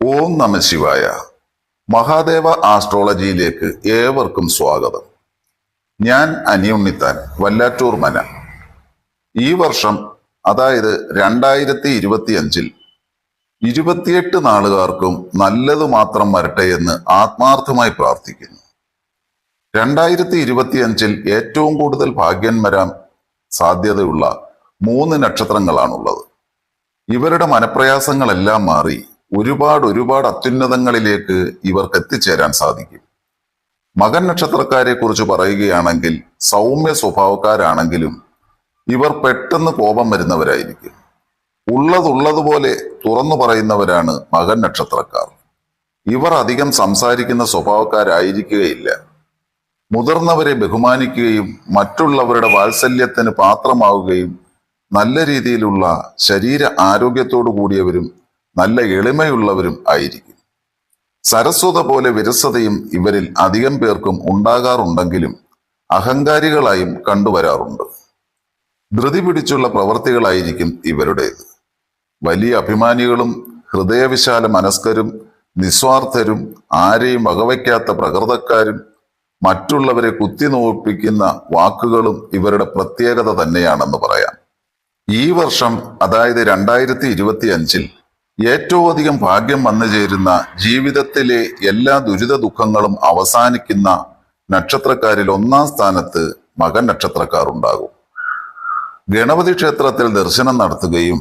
ഓം നമ ശിവായ. മഹാദേവ ആസ്ട്രോളജിയിലേക്ക് ഏവർക്കും സ്വാഗതം. ഞാൻ അനിയുണ്ണിത്താൻ, വല്ലാറ്റൂർ മന. ഈ വർഷം, അതായത് 2025-ൽ 28 നാളുകാർക്കും നല്ലത് മാത്രം വരട്ടെ എന്ന് ആത്മാർത്ഥമായി പ്രാർത്ഥിക്കുന്നു. 2025-ൽ ഏറ്റവും കൂടുതൽ ഭാഗ്യം വരാൻ സാധ്യതയുള്ള 3 നക്ഷത്രങ്ങളാണുള്ളത്. ഇവരുടെ മനപ്രയാസങ്ങളെല്ലാം മാറി ഒരുപാട് അത്യുന്നതങ്ങളിലേക്ക് ഇവർക്ക് എത്തിച്ചേരാൻ സാധിക്കും. മകൻ നക്ഷത്രക്കാരെ കുറിച്ച് പറയുകയാണെങ്കിൽ സൗമ്യ സ്വഭാവക്കാരാണെങ്കിലും ഇവർ പെട്ടെന്ന് കോപം വരുന്നവരായിരിക്കും. ഉള്ളതുപോലെ തുറന്നു പറയുന്നവരാണ് മകൻ നക്ഷത്രക്കാർ. ഇവർ അധികം സംസാരിക്കുന്ന സ്വഭാവക്കാരായിരിക്കുകയില്ല. മുതിർന്നവരെ ബഹുമാനിക്കുകയും മറ്റുള്ളവരുടെ വാത്സല്യത്തിന് പാത്രമാവുകയും നല്ല രീതിയിലുള്ള ശരീര ആരോഗ്യത്തോടു കൂടിയവരും നല്ല എളിമയുള്ളവരും ആയിരിക്കും. സരസ്വത പോലെ വിരസതയും ഇവരിൽ അധികം പേർക്കും ഉണ്ടാകാറുണ്ടെങ്കിലും അഹങ്കാരികളായും കണ്ടുവരാറുണ്ട്. ധൃതി പിടിച്ചുള്ള പ്രവർത്തികളായിരിക്കും ഇവരുടേത്. വലിയ അഭിമാനികളും ഹൃദയവിശാല മനസ്കരും നിസ്വാർത്ഥരും ആരെയും വകവയ്ക്കാത്ത പ്രകൃതക്കാരും മറ്റുള്ളവരെ കുത്തിനോപ്പിക്കുന്ന വാക്കുകളും ഇവരുടെ പ്രത്യേകത തന്നെയാണെന്ന് പറയാം. ഈ വർഷം, അതായത് 2025-ൽ ഏറ്റവും അധികം ഭാഗ്യം വന്നു ചേരുന്ന, ജീവിതത്തിലെ എല്ലാ ദുരിത ദുഃഖങ്ങളും അവസാനിക്കുന്ന നക്ഷത്രക്കാരിൽ 1-ാം സ്ഥാനത്ത് മകൻ നക്ഷത്രക്കാർ ഉണ്ടാകും. ഗണപതി ക്ഷേത്രത്തിൽ ദർശനം നടത്തുകയും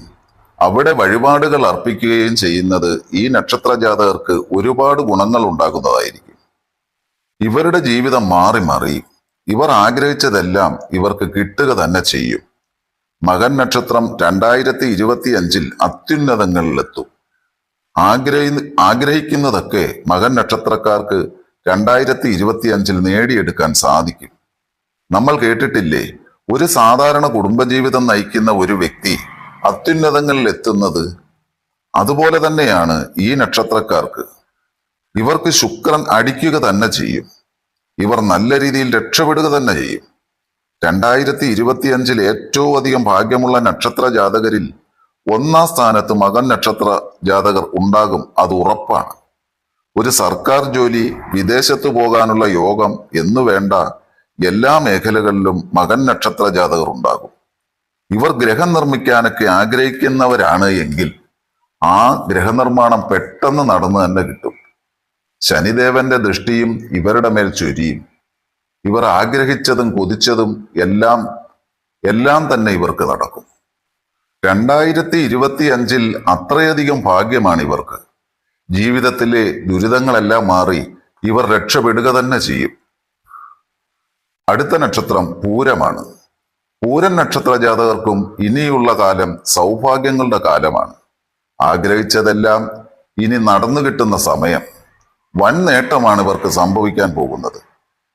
അവിടെ വഴിപാടുകൾ അർപ്പിക്കുകയും ചെയ്യുന്നത് ഈ നക്ഷത്ര ജാതകർക്ക് ഒരുപാട് ഗുണങ്ങൾ ഉണ്ടാകുന്നതായിരിക്കും. ഇവരുടെ ജീവിതം മാറി ഇവർ ആഗ്രഹിച്ചതെല്ലാം ഇവർക്ക് കിട്ടുക തന്നെ ചെയ്യും. മകൻ നക്ഷത്രം 2025-ൽ അത്യുന്നതങ്ങളിലെത്തും. ആഗ്രഹിക്കുന്നതൊക്കെ മകൻ നക്ഷത്രക്കാർക്ക് 2025-ൽ നേടിയെടുക്കാൻ സാധിക്കും. നമ്മൾ കേട്ടിട്ടില്ലേ, ഒരു സാധാരണ കുടുംബജീവിതം നയിക്കുന്ന ഒരു വ്യക്തി അത്യുന്നതങ്ങളിൽ എത്തുന്നത്? അതുപോലെ തന്നെയാണ് ഈ നക്ഷത്രക്കാർക്ക്. ഇവർക്ക് ശുക്രൻ അടിക്കുക തന്നെ ചെയ്യും. ഇവർ നല്ല രീതിയിൽ രക്ഷപ്പെടുക തന്നെ ചെയ്യും. 2025-ൽ ഏറ്റവും അധികം ഭാഗ്യമുള്ള നക്ഷത്ര ജാതകരിൽ 1-ാം സ്ഥാനത്ത് മകൻ നക്ഷത്ര ജാതകർ ഉണ്ടാകും. അത് ഉറപ്പാണ്. ഒരു സർക്കാർ ജോലി, വിദേശത്ത് പോകാനുള്ള യോഗം എന്നു വേണ്ട എല്ലാ മേഖലകളിലും മകൻ നക്ഷത്ര ജാതകർ ഉണ്ടാകും. ഇവർ ഗ്രഹം നിർമ്മിക്കാനൊക്കെ ആഗ്രഹിക്കുന്നവരാണ് എങ്കിൽ ആ ഗ്രഹനിർമ്മാണം പെട്ടെന്ന് നടന്നു തന്നെ കിട്ടും. ശനിദേവന്റെ ദൃഷ്ടിയും ഇവരുടെ മേൽ ചൊരിയും. ഇവർ ആഗ്രഹിച്ചതും കൊതിച്ചതും എല്ലാം തന്നെ ഇവർക്ക് നടക്കും. 2025-ൽ അത്രയധികം ഭാഗ്യമാണ് ഇവർക്ക്. ജീവിതത്തിലെ ദുരിതങ്ങളെല്ലാം മാറി ഇവർ രക്ഷപ്പെടുക തന്നെ ചെയ്യും. അടുത്ത നക്ഷത്രം പൂരമാണ്. പൂരം നക്ഷത്ര ജാതകർക്കും ഇനിയുള്ള കാലം സൗഭാഗ്യങ്ങളുടെ കാലമാണ്. ആഗ്രഹിച്ചതെല്ലാം ഇനി നടന്നു കിട്ടുന്ന സമയം. വൻ നേട്ടമാണ് ഇവർക്ക് സംഭവിക്കാൻ പോകുന്നത്.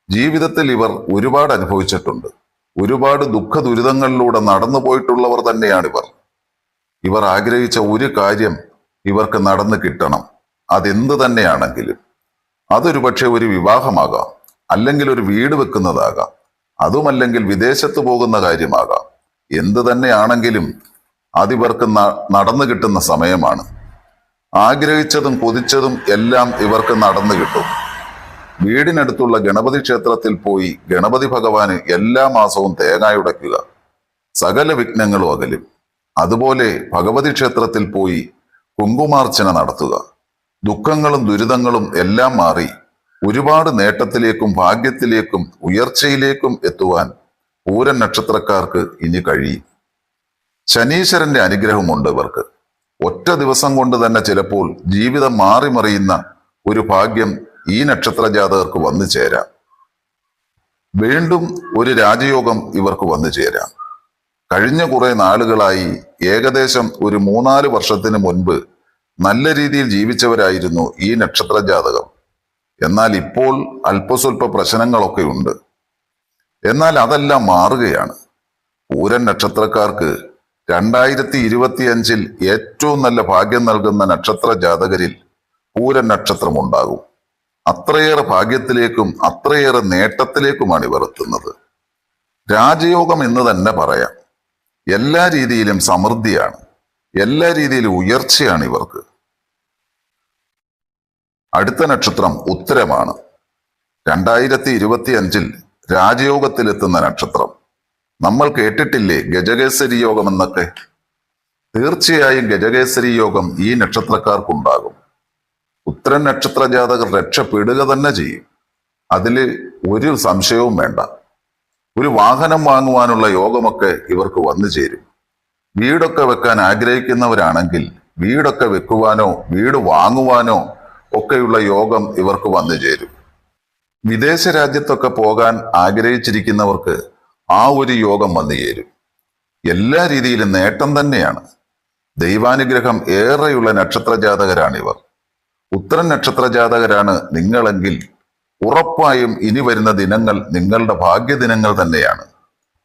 ജീവിതത്തിൽ ഇവർ ഒരുപാട് അനുഭവിച്ചിട്ടുണ്ട്. ഒരുപാട് ദുഃഖ ദുരിതങ്ങളിലൂടെ നടന്നു പോയിട്ടുള്ളവർ തന്നെയാണിവർ. ഇവർ ആഗ്രഹിച്ച ഒരു കാര്യം ഇവർക്ക് നടന്നു കിട്ടണം. അതെന്ത് തന്നെയാണെങ്കിലും. അതൊരു പക്ഷെ ഒരു വിവാഹമാകാം, അല്ലെങ്കിൽ ഒരു വീട് വെക്കുന്നതാകാം, അതുമല്ലെങ്കിൽ വിദേശത്ത് പോകുന്ന കാര്യമാകാം. എന്ത് തന്നെയാണെങ്കിലും അതിവർക്ക് നടന്നു കിട്ടുന്ന സമയമാണ്. ആഗ്രഹിച്ചതും കൊതിച്ചതും എല്ലാം ഇവർക്ക് നടന്നു കിട്ടും. വീടിനടുത്തുള്ള ഗണപതി ക്ഷേത്രത്തിൽ പോയി ഗണപതി ഭഗവാന് എല്ലാ മാസവും തേങ്ങായുടയ്ക്കുക. സകല വിഘ്നങ്ങളും അകലും. അതുപോലെ ഭഗവതി ക്ഷേത്രത്തിൽ പോയി കുങ്കുമാർച്ചന നടത്തുക. ദുഃഖങ്ങളും ദുരിതങ്ങളും എല്ലാം മാറി ഒരുപാട് നേട്ടത്തിലേക്കും ഭാഗ്യത്തിലേക്കും ഉയർച്ചയിലേക്കും എത്തുവാൻ പൂരൻ നക്ഷത്രക്കാർക്ക് ഇനി കഴിയും. ശനീശ്വരന്റെ അനുഗ്രഹമുണ്ട് ഇവർക്ക്. ഒറ്റ ദിവസം കൊണ്ട് തന്നെ ചിലപ്പോൾ ജീവിതം മാറിമറിയുന്ന ഒരു ഭാഗ്യം ഈ നക്ഷത്ര ജാതകർക്ക് വന്നു ചേരാം. വീണ്ടും ഒരു രാജയോഗം ഇവർക്ക് വന്നു ചേരാം. കഴിഞ്ഞ കുറെ നാളുകളായി, ഏകദേശം ഒരു 3-4 വർഷത്തിന് മുൻപ് നല്ല രീതിയിൽ ജീവിച്ചവരായിരുന്നു ഈ നക്ഷത്ര ജാതകം. എന്നാൽ ഇപ്പോൾ അല്പസ്വല്പ പ്രശ്നങ്ങളൊക്കെ ഉണ്ട്. എന്നാൽ അതെല്ലാം മാറുകയാണ്. പൂരൻ നക്ഷത്രക്കാർക്ക് 2025-ൽ ഏറ്റവും നല്ല ഭാഗ്യം നൽകുന്ന നക്ഷത്ര ജാതകരിൽ പൂരൻ നക്ഷത്രം ഉണ്ടാകും. അത്രയേറെ ഭാഗ്യത്തിലേക്കും അത്രയേറെ നേട്ടത്തിലേക്കുമാണ് ഇവർ എത്തുന്നത്. രാജയോഗം എന്ന് തന്നെ പറയാം. എല്ലാ രീതിയിലും സമൃദ്ധിയാണ്. എല്ലാ രീതിയിലും ഉയർച്ചയാണ് ഇവർക്ക്. അടുത്ത നക്ഷത്രം ഉത്തരമാണ്. 2025 രാജയോഗത്തിലെത്തുന്ന നക്ഷത്രം. നമ്മൾ കേട്ടിട്ടില്ലേ ഗജകേസരി യോഗം എന്നൊക്കെ? തീർച്ചയായും ഗജകേസരി യോഗം ഈ നക്ഷത്രക്കാർക്കുണ്ടാകും. ഉത്തരൻ നക്ഷത്ര ജാതകർ രക്ഷപ്പെടുക തന്നെ ചെയ്യും. അതിൽ ഒരു സംശയവും വേണ്ട. ഒരു വാഹനം വാങ്ങുവാനുള്ള യോഗമൊക്കെ ഇവർക്ക് വന്നു ചേരും. വീടൊക്കെ വെക്കാൻ ആഗ്രഹിക്കുന്നവരാണെങ്കിൽ വീടൊക്കെ വെക്കുവാനോ വീട് വാങ്ങുവാനോ ഒക്കെയുള്ള യോഗം ഇവർക്ക് വന്നു ചേരും. വിദേശ രാജ്യത്തൊക്കെ പോകാൻ ആഗ്രഹിച്ചിരിക്കുന്നവർക്ക് ആ ഒരു യോഗം വന്നു ചേരും. എല്ലാ രീതിയിലും നേട്ടം തന്നെയാണ്. ദൈവാനുഗ്രഹം ഏറെയുള്ള നക്ഷത്ര ജാതകരാണിവർ. ഉത്തരൻ നക്ഷത്ര ജാതകരാണ് നിങ്ങളെങ്കിൽ ഉറപ്പായും ഇനി വരുന്ന ദിനങ്ങൾ നിങ്ങളുടെ ഭാഗ്യദിനങ്ങൾ തന്നെയാണ്.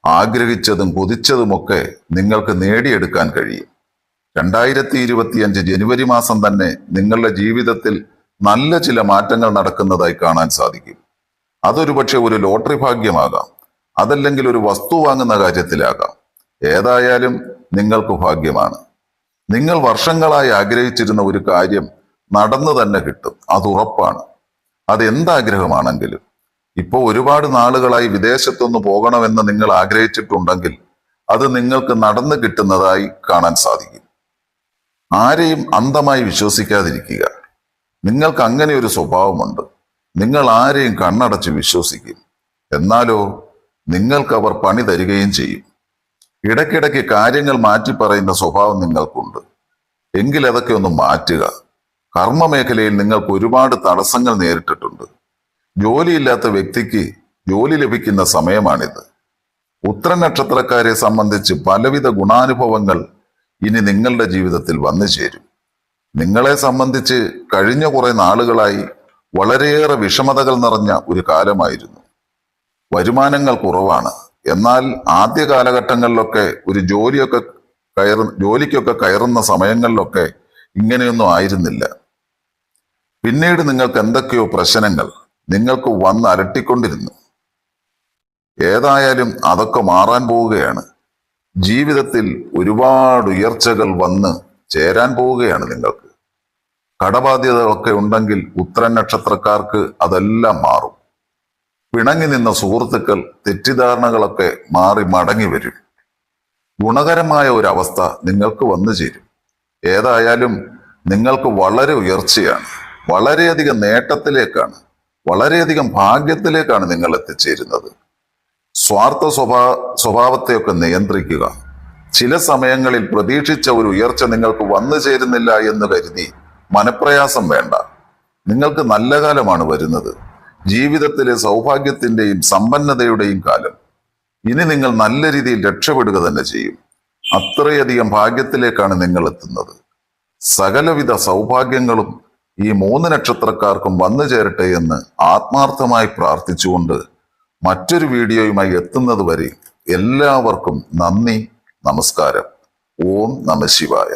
ആഗ്രഹിച്ചതും കൊതിച്ചതുമൊക്കെ നിങ്ങൾക്ക് നേടിയെടുക്കാൻ കഴിയും. 2025 ജനുവരി മാസം തന്നെ നിങ്ങളുടെ ജീവിതത്തിൽ നല്ല ചില മാറ്റങ്ങൾ നടക്കുന്നതായി കാണാൻ സാധിക്കും. അതൊരു പക്ഷെ ഒരു ലോട്ടറി ഭാഗ്യമാകാം, അതല്ലെങ്കിൽ ഒരു വസ്തു വാങ്ങുന്ന കാര്യത്തിലാകാം. ഏതായാലും നിങ്ങൾക്ക് ഭാഗ്യമാണ്. നിങ്ങൾ വർഷങ്ങളായി ആഗ്രഹിച്ചിരുന്ന ഒരു കാര്യം നടന്നു തന്നെ കിട്ടും, അത് ഉറപ്പാണ്. അത് എന്താഗ്രഹമാണെങ്കിലും. ഇപ്പോൾ ഒരുപാട് നാളുകളായി വിദേശത്തൊന്ന് പോകണമെന്ന് നിങ്ങൾ ആഗ്രഹിച്ചിട്ടുണ്ടെങ്കിൽ അത് നിങ്ങൾക്ക് നടന്നു കിട്ടുന്നതായി കാണാൻ സാധിക്കും. ആരെയും അന്ധമായി വിശ്വസിക്കാതിരിക്കുക. നിങ്ങൾക്ക് അങ്ങനെ ഒരു സ്വഭാവമുണ്ട്. നിങ്ങൾ ആരെയും കണ്ണടച്ച് വിശ്വസിക്കും. എന്നാലോ നിങ്ങൾക്ക് അവർ പണി തരികയും ചെയ്യും. ഇടയ്ക്കിടയ്ക്ക് കാര്യങ്ങൾ മാറ്റി പറയുന്ന സ്വഭാവം നിങ്ങൾക്കുണ്ട്. എങ്കിൽ അതൊക്കെ ഒന്ന് മാറ്റുക. കർമ്മമേഖലയിൽ നിങ്ങൾക്ക് ഒരുപാട് തടസ്സങ്ങൾ നേരിട്ടിട്ടുണ്ട്. ജോലിയില്ലാത്ത വ്യക്തിക്ക് ജോലി ലഭിക്കുന്ന സമയമാണിത്. ഉത്തര നക്ഷത്രക്കാരെ സംബന്ധിച്ച് പലവിധ ഗുണാനുഭവങ്ങൾ ഇനി നിങ്ങളുടെ ജീവിതത്തിൽ വന്നു ചേരും. നിങ്ങളെ സംബന്ധിച്ച് കഴിഞ്ഞ കുറെ നാളുകളായി വളരെയേറെ വിഷമതകൾ നിറഞ്ഞ ഒരു കാലമായിരുന്നു. വരുമാനങ്ങൾ കുറവാണ്. എന്നാൽ ആദ്യ കാലഘട്ടങ്ങളിലൊക്കെ ഒരു ജോലിക്കൊക്കെ കയറുന്ന സമയങ്ങളിലൊക്കെ ഇങ്ങനെയൊന്നും ആയിരുന്നില്ല. പിന്നീട് നിങ്ങൾക്ക് എന്തൊക്കെയോ പ്രശ്നങ്ങൾ നിങ്ങൾക്ക് വന്ന് അലട്ടിക്കൊണ്ടിരുന്നു. ഏതായാലും അതൊക്കെ മാറാൻ പോവുകയാണ്. ജീവിതത്തിൽ ഒരുപാട് ഉയർച്ചകൾ വന്ന് ചേരാൻ പോവുകയാണ് നിങ്ങൾക്ക്. കടബാധ്യതകളൊക്കെ ഉണ്ടെങ്കിൽ ഉത്തരൻ നക്ഷത്രക്കാർക്ക് അതെല്ലാം മാറും. പിണങ്ങി നിന്ന സുഹൃത്തുക്കൾ തെറ്റിദ്ധാരണകളൊക്കെ മാറി മടങ്ങി വരും. ഗുണകരമായ ഒരു അവസ്ഥ നിങ്ങൾക്ക് വന്നു ചേരും. ഏതായാലും നിങ്ങൾക്ക് വളരെ ഉയർച്ചയാണ്, വളരെയധികം നേട്ടത്തിലേക്കാണ്, വളരെയധികം ഭാഗ്യത്തിലേക്കാണ് നിങ്ങൾ എത്തിച്ചേരുന്നത്. സ്വാർത്ഥ സ്വഭാവത്തെയൊക്കെ നിയന്ത്രിക്കുക. ചില സമയങ്ങളിൽ പ്രതീക്ഷിച്ച ഒരു ഉയർച്ച നിങ്ങൾക്ക് വന്നു ചേരുന്നില്ല എന്ന് കരുതി മനപ്രയാസം വേണ്ട. നിങ്ങൾക്ക് നല്ല കാലമാണ് വരുന്നത്. ജീവിതത്തിലെ സൗഭാഗ്യത്തിന്റെയും സമ്പന്നതയുടെയും കാലം. ഇനി നിങ്ങൾ നല്ല രീതിയിൽ രക്ഷപ്പെടുക തന്നെ ചെയ്യും. അത്രയധികം ഭാഗ്യത്തിലേക്കാണ് നിങ്ങൾ എത്തുന്നത്. സകലവിധ സൗഭാഗ്യങ്ങളും ഈ 3 നക്ഷത്രക്കാർക്കും വന്നു ചേരട്ടെ എന്ന് ആത്മാർത്ഥമായി പ്രാർത്ഥിച്ചുകൊണ്ട് മറ്റൊരു വീഡിയോയുമായി എത്തുന്നത് വരെ എല്ലാവർക്കും നന്ദി, നമസ്കാരം. ഓം നമഃ ശിവായ.